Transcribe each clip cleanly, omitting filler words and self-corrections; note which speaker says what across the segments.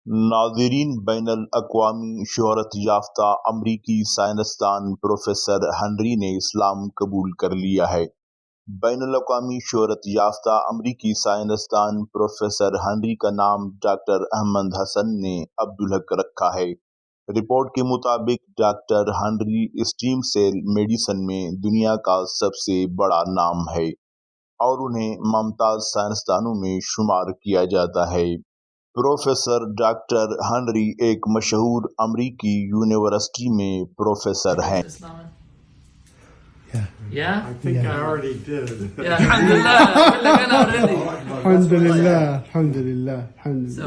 Speaker 1: नाज़रीन, बैनुल अक़वामी शोहरत याफ्ता अमरीकी साइंसदान प्रोफेसर हेनरी ने इस्लाम कबूल कर लिया है। बैनुल अक़वामी शोहरत याफ्ता अमरीकी साइंसदान प्रोफेसर हेनरी का नाम डॉक्टर अहमद हसन ने अब्दुल हक रखा है। रिपोर्ट के मुताबिक doctor Henry stem cell medicine में दुनिया का सबसे बड़ा नाम है और उन्हें मुमताज़ साइंसदानों में शुमार किया जाता है। प्रोफेसर डॉक्टर हेनरी एक मशहूर अमरीकी यूनिवर्सिटी में प्रोफेसर हैं।
Speaker 2: Yeah?
Speaker 3: I think I already did.
Speaker 2: Yeah, alhamdulillah. already.
Speaker 3: Alhamdulillah, alhamdulillah, alhamdulillah.
Speaker 2: So,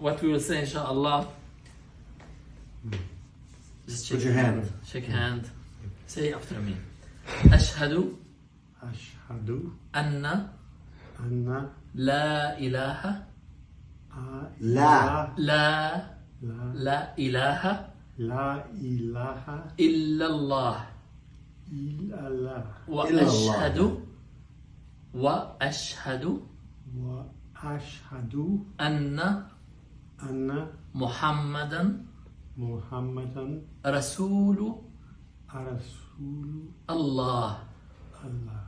Speaker 2: what we will say, inshallah. Just
Speaker 4: Put your hand.
Speaker 2: Shake hand. Say after me. Ashhadu
Speaker 3: Ashhadu
Speaker 2: anna
Speaker 3: anna
Speaker 2: la ilaha
Speaker 4: La.
Speaker 2: la ilaha
Speaker 3: la ilaha
Speaker 2: illallah.
Speaker 3: illallah
Speaker 2: وأشهد
Speaker 3: wa ashhadu
Speaker 2: أن
Speaker 3: anna
Speaker 2: محمدا
Speaker 3: Muhammadan
Speaker 2: رسول
Speaker 3: Rasul
Speaker 2: الله.
Speaker 3: Allah.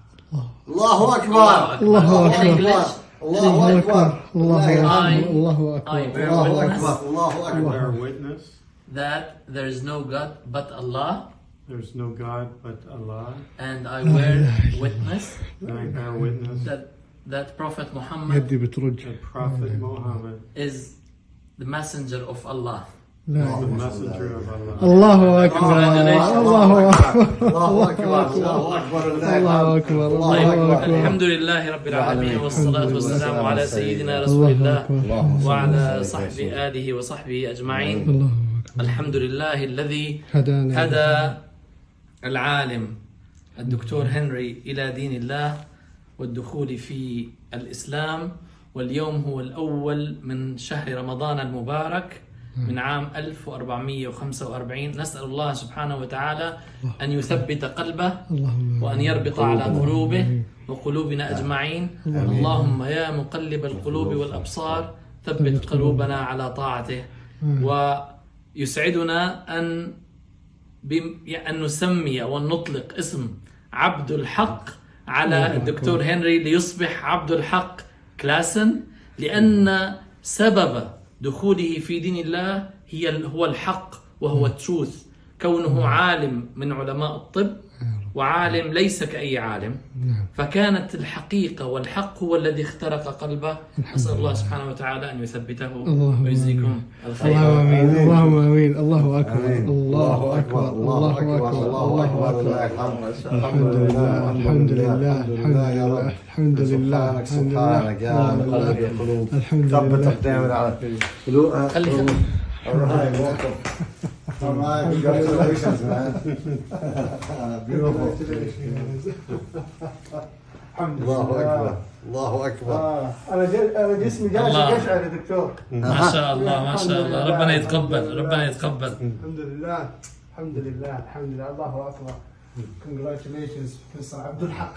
Speaker 4: Allahu Akbar.
Speaker 2: Allahu Akbar. In English,
Speaker 4: Allahu Akbar.
Speaker 3: Allahu
Speaker 2: I bear
Speaker 4: Allahu
Speaker 2: witness
Speaker 4: Akbar. Allahu
Speaker 3: I
Speaker 4: Akbar.
Speaker 3: bear witness
Speaker 2: that there is no God but Allah,
Speaker 3: there's no God but Allah,
Speaker 2: and I bear witness
Speaker 3: and I bear witness
Speaker 2: that Prophet Muhammad
Speaker 3: that Prophet Muhammad
Speaker 2: is the messenger of Allah.
Speaker 3: is the messenger of Allah.
Speaker 5: Allahu Akbar. Allahu Akbar.
Speaker 4: Allahu Akbar. Allahu Akbar.
Speaker 5: Allahu Akbar.
Speaker 2: طيب
Speaker 5: Allahu Akbar.
Speaker 2: الحمد لله رب العالمين والصلاة والسلام على سيدنا رسول الله وعلى صحبه آله وصحبه أجمعين. الحمد لله الذي هدى العالم الدكتور هنري إلى دين الله والدخول في الإسلام، واليوم هو الأول من شهر رمضان المبارك من عام 1445. نسأل الله سبحانه وتعالى أن يثبت قلبه وأن يربط على قلوبه وقلوبنا أجمعين. اللهم يا مقلب القلوب والأبصار ثبت قلوبنا على طاعته. ويسعدنا أن نسمي ونطلق اسم عبد الحق على الدكتور هنري ليصبح عبد الحق كلاسن، لأن سبب دخوله في دين الله هو الحق وهو التروث، كونه عالم من علماء الطب وعالم ليس كأي عالم، فكانت الحقيقة والحق هو الذي اخترق قلبه. أسأل الله سبحانه وتعالى أن يثبته ويجزيكم الخير.
Speaker 5: اللهم آمين. الله أكبر. الله أكبر. الله أكبر.
Speaker 4: الله أكبر.
Speaker 5: الحمد لله. الحمد لله. الحمد لله.
Speaker 4: سبحانك يا مقلب القلوب.
Speaker 5: الحمد
Speaker 4: ثبت
Speaker 5: لله.
Speaker 4: أقدامنا على قلوب. Alright, welcome. Alright, congratulations, man. Beautiful. Allahu Akbar. Allahu Akbar.
Speaker 5: أنا جسمي قشعر يا دكتور.
Speaker 2: ما شاء الله ما شاء الله. ربنا يتقبل ربنا يتقبل.
Speaker 5: الحمد لله. الحمد لله. الحمد لله. الله أكبر. Congratulations, Professor عبد الحق.